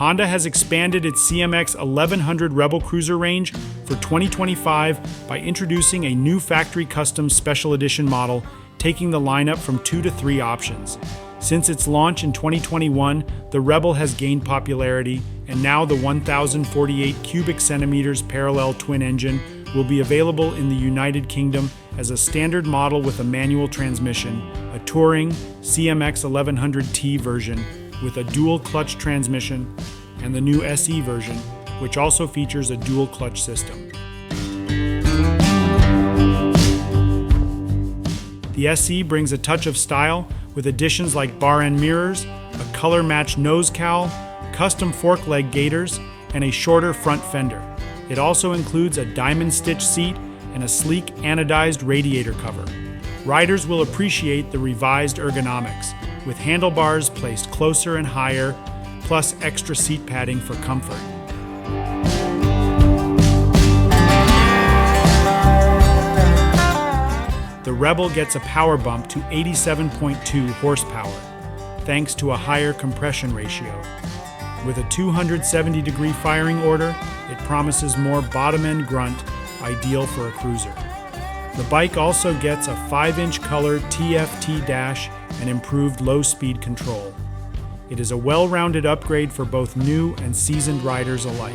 Honda has expanded its CMX1100 Rebel cruiser range for 2025 by introducing a new factory custom special edition model, taking the lineup from 2 to 3 options. Since its launch in 2021, the Rebel has gained popularity, and now the 1,048 cubic centimeters parallel twin engine will be available in the United Kingdom as a standard model with a manual transmission, a touring CMX1100T version with a dual clutch transmission, and the new SE version, which also features a dual clutch system. The SE brings a touch of style with additions like bar end mirrors, a color-matched nose cowl, custom fork leg gaiters, and a shorter front fender. It also includes a diamond stitch seat and a sleek anodized radiator cover. Riders will appreciate the revised ergonomics, with handlebars placed closer and higher, plus extra seat padding for comfort. The Rebel gets a power bump to 87.2 horsepower, thanks to a higher compression ratio. With a 270-degree firing order, it promises more bottom-end grunt, ideal for a cruiser. The bike also gets a 5-inch color TFT dash and improved low-speed control. It is a well-rounded upgrade for both new and seasoned riders alike.